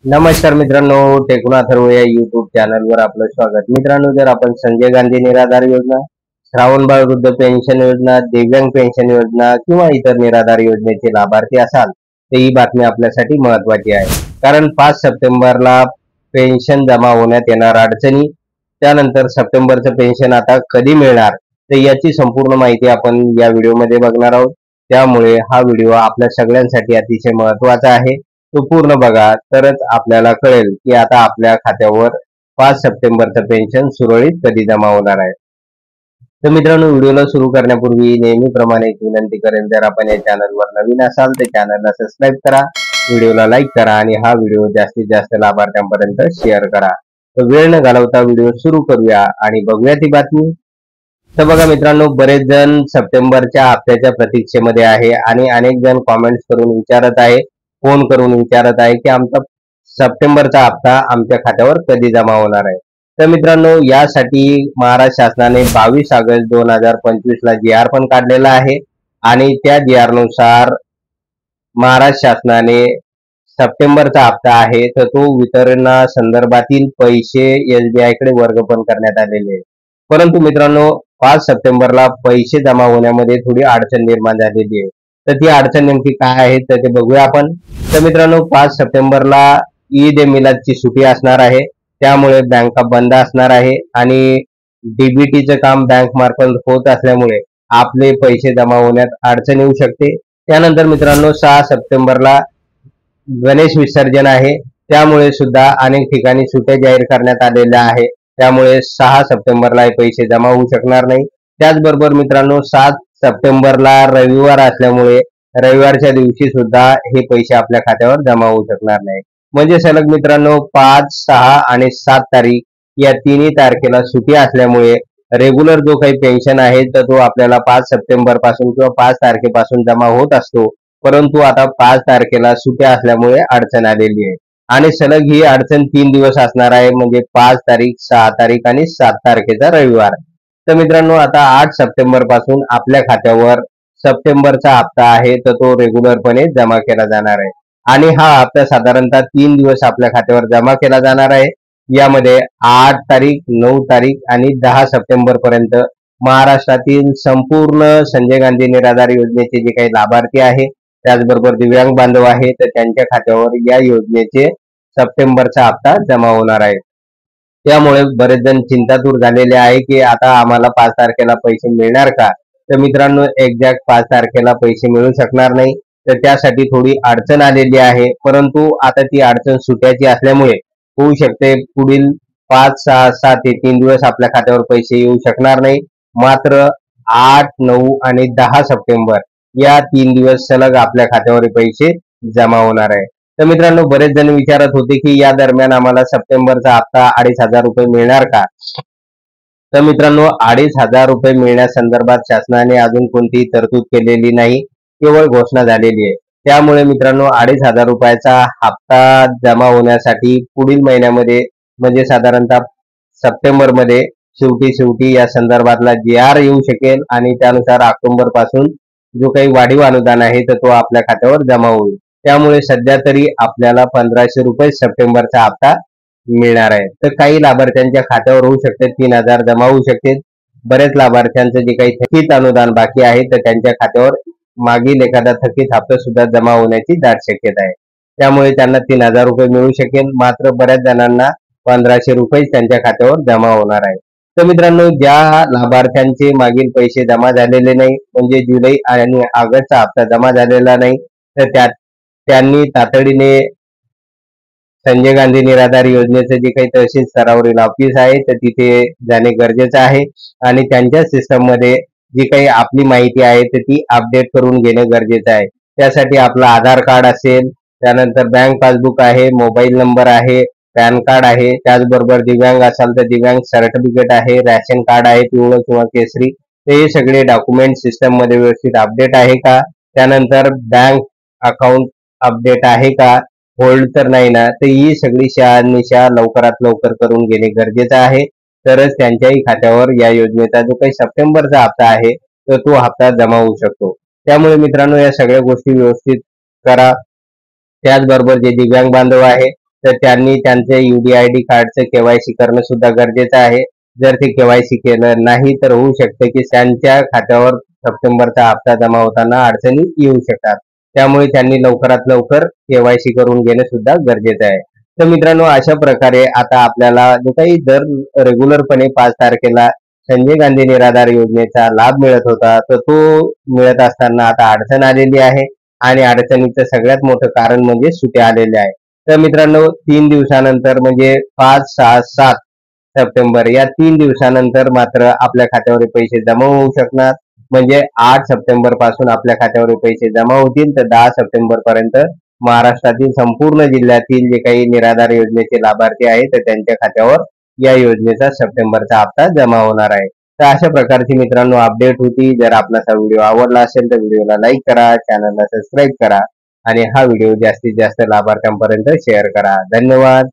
नमस्कार मित्रांनो, टेक्नो अथर्व या युट्यूब चॅनलवर आपलं स्वागत. मित्रांनो, जर आपण संजय गांधी निराधार योजना, श्रावणबाळ वृद्ध पेन्शन योजना, दिव्यांग पेन्शन योजना किंवा इतर निराधार योजनेचे लाभार्थी असाल तर ही बातमी आपल्यासाठी महत्वाची आहे. कारण 5 सप्टेंबरला पेन्शन जमा होण्यात येणार अडचणी, त्यानंतर सप्टेंबरचं पेन्शन आता कधी मिळणार तर याची संपूर्ण माहिती आपण या व्हिडिओमध्ये बघणार आहोत. त्यामुळे हा व्हिडिओ आपल्या सगळ्यांसाठी अतिशय महत्वाचा आहे. तो पूर्ण बघा तरच आपल्याला कळेल की आता आपल्या खात्यावर 5 सप्टेंबरचं पेन्शन सुरळीत कधी जमा होणार आहे. तर मित्रांनो, व्हिडिओला सुरू करण्यापूर्वी नेहमीप्रमाणे एक विनंती करेल, जर आपण या चॅनलवर नवीन असाल तर चॅनलला सबस्क्राईब करा, व्हिडिओला लाईक करा आणि हा व्हिडिओ जास्तीत जास्त लाभार्थ्यांपर्यंत शेअर करा. तर वेळ न घालवता व्हिडिओ सुरू करूया आणि बघूया ती बातमी. तर बघा मित्रांनो, बरेच जण सप्टेंबरच्या हप्त्याच्या प्रतीक्षेमध्ये आहे आणि अनेक जण कॉमेंट्स करून विचारत आहे, फोन करून विचारत आहे की आमचा सप्टेंबरचा हप्ता आमच्या खात्यावर कधी जमा होणार आहे. तर मित्रांनो, यासाठी महाराष्ट्र शासनाने 22 ऑगस्ट 2025 ला जी आर पण काढलेला आहे आणि त्या जी आर नुसार महाराष्ट्र शासनाने सप्टेंबरचा हप्ता आहे तर तो वितरणा संदर्भातील पैसे SBI कडे वर्ग पण करण्यात आलेले आहे. परंतु मित्रांनो, 5 सप्टेंबरला पैसे जमा होण्यामध्ये थोडी अडचण निर्माण झालेली आहे. तर ती अडचण नेमकी काय आहे तर ते बघूया आपण. तर मित्रांनो, 5 सप्टेंबरला ईद ए मिलादची सुट्टी असणार आहे, त्यामुळे बँका बंद असणार आहे आणि डीबीटीचं काम बँक मार्फत होत असल्यामुळे आपले पैसे जमा होण्यात अडचण येऊ शकते. त्यानंतर मित्रांनो, 6 सप्टेंबरला गणेश विसर्जन आहे, त्यामुळे सुद्धा अनेक ठिकाणी सुट्ट्या जाहीर करण्यात आलेल्या आहे. त्यामुळे 6 सप्टेंबरला हे पैसे जमा होऊ शकणार नाही. त्याचबरोबर मित्रांनो, 7 सप्टेंबरला रविवार असल्यामुळे रविवारच्या दिवशी सुद्धा हे पैसे आपल्या खात्यावर जमा होऊ शकणार नाही. म्हणजे सलग मित्रांनो 5, 6 आणि 7 तारीख या तिन्ही तारखेला सुट्टी असल्यामुळे रेग्युलर जो काही पेन्शन आहे तर तो आपल्याला 5 सप्टेंबर पासून किंवा 5 तारखेपासून जमा होत असतो. परंतु आता 5 तारखेला सुट्ट्या असल्यामुळे अडचण आलेली आहे आणि सलग ही अडचण 3 दिवस असणार आहे, म्हणजे 5 तारीख, 6 तारीख आणि 7 तारखेचा रविवार. तर मित्रांनो, आता 8 सप्टेंबर पासून आपल्या खात्यावर सप्टेंबरचा हप्ता आहे तर तो रेग्युलरपणे जमा केला जाणार आहे आणि हा हप्ता साधारणतः 3 दिवस आपल्या खात्यावर जमा केला जाणार आहे. यामध्ये 8 तारीख, 9 तारीख आणि 10 सप्टेंबर पर्यंत महाराष्ट्रातील संपूर्ण संजय गांधी निराधार योजनेचे जे काही लाभार्थी आहे, त्याचबरोबर दिव्यांग बांधव आहे तर त्यांच्या खात्यावर या योजनेचे सप्टेंबरचा हप्ता जमा होणार आहे. त्यामुळे बरेच जण चिंतातूर झालेले आहे की आता आम्हाला 5 तारखेला पैसे मिळणार का. तर मित्रांनो, एक्झॅक्ट 5 तारखेला पैसे मिळू शकणार नाही, तर त्यासाठी थोडी अडचण आलेली आहे. परंतु आता ती अडचण सुट्याची असल्यामुळे होऊ शकते पुढील 5, 6, 7 ते 3 दिवस आपल्या खात्यावर पैसे येऊ शकणार नाही. मात्र 8, 9 आणि 10 सप्टेंबर या 3 दिवस सलग आपल्या खात्यावर पैसे जमा होणार आहे. तर मित्रांनो, बरेच जण विचारत होते की या दरम्यान आम्हाला सप्टेंबरचा हप्ता 2,500 रुपये मिळणार का. तर मित्रांनो, 2,500 रुपये मिळण्यासंदर्भात शासनाने अजून कोणतीही तरतूद केलेली नाही, केवळ घोषणा झालेली आहे. त्यामुळे मित्रांनो, 2,500 रुपयाचा हप्ता जमा होण्यासाठी पुढील महिन्यामध्ये म्हणजे साधारणतः सप्टेंबरमध्ये शेवटी या संदर्भातला जी आर येऊ शकेल आणि त्यानुसार ऑक्टोबर पासून जो काही वाढीव अनुदान आहे तर तो आपल्या खात्यावर जमा होईल. त्यामुळे सध्या तरी आपल्याला 1,500 रुपये सप्टेंबरचा हप्ता मिळणार आहे. तर काही लाभार्थ्यांच्या खात्यावर होऊ शकते 3,000 जमा होऊ शकते. बरेच लाभार्थ्यांचं जे काही थकीत अनुदान बाकी आहे तर त्यांच्या खात्यावर मागील एखादा थकीत हप्ता सुद्धा जमा होण्याची दाट शक्यता आहे. त्यामुळे त्यांना 3,000 रुपये मिळू शकेल. मात्र बऱ्याच जणांना 1,500 रुपये त्यांच्या खात्यावर जमा होणार आहे. तर मित्रांनो, ज्या लाभार्थ्यांचे मागील पैसे जमा झालेले नाही, म्हणजे जुलै आणि ऑगस्टचा हप्ता जमा झालेला नाही, तर त्यांनी तातडीने संजय गांधी निराधार योजनेचे जे काही तहसील स्तरावरील ऑफिस आहे तर तिथे जाणे गरजेचं आहे आणि त्यांच्या सिस्टम मध्ये जी काही आपली माहिती आहे तर ती अपडेट करून घेणे गरजेचं आहे. त्यासाठी आपलं आधार कार्ड असेल, त्यानंतर बँक पासबुक आहे, मोबाईल नंबर आहे, पॅन कार्ड आहे, त्याचबरोबर दिव्यांग असाल तर दिव्यांग सर्टिफिकेट आहे, रॅशन कार्ड आहे पिवळं किंवा केसरी, तर हे सगळे डॉक्युमेंट सिस्टम मध्ये व्यवस्थित अपडेट आहे का. त्यानंतर बँक अकाउंट अपडेट आहे का, होल्ड तर नाही ना. तर ही सगळी शहानिशा लवकरात लवकर करून घेणे गरजेचं आहे, तरच त्यांच्याही खात्यावर या योजनेचा जो काही सप्टेंबरचा हप्ता आहे तर तो हप्ता जमा होऊ शकतो. त्यामुळे मित्रांनो, या सगळ्या गोष्टी व्यवस्थित करा. त्याचबरोबर जे दिव्यांग बांधव आहे तर त्यांनी त्यांचे UDID कार्डचं KYC करणं सुद्धा गरजेचं आहे. जर ते KYC केलं नाही तर होऊ शकतं की त्यांच्या खात्यावर सप्टेंबरचा हप्ता जमा होताना अडचणी येऊ शकतात. त्यामुळे त्यांनी लवकरात लवकर KYC करून घेणं सुद्धा गरजेचं आहे. तर मित्रांनो, अशा प्रकारे आता आपल्याला जो काही दर रेग्युलरपणे 5 तारखेला संजय गांधी निराधार योजनेचा लाभ मिळत होता, तर तो मिळत असताना आता अडचण आलेली आहे आणि अडचणीचं सगळ्यात मोठं कारण म्हणजे सुट्या आलेल्या आहे. तर मित्रांनो, 3 दिवसानंतर म्हणजे 5, 6, 7 सप्टेंबर या 3 दिवसानंतर मात्र आपल्या खात्यावर पैसे जमा होऊ शकणार. म्हणजे 8 सप्टेंबर पासून आपल्या खात्यावर पैसे जमा होतील, तर 10 सप्टेंबर पर्यंत महाराष्ट्रातील संपूर्ण जिल्ह्यातील जे काही निराधार योजनेचे लाभार्थी आहेत तर त्यांच्या खात्यावर या योजनेचा सप्टेंबरचा हप्ता जमा होणार आहे. तर अशा प्रकारची मित्रांनो अपडेट होती. जर आपल्याला हा व्हिडिओ आवडला असेल तर व्हिडिओला लाईक करा, चॅनलला सबस्क्राईब करा आणि हा व्हिडिओ जास्तीत जास्त लाभार्थ्यांपर्यंत शेअर करा. धन्यवाद.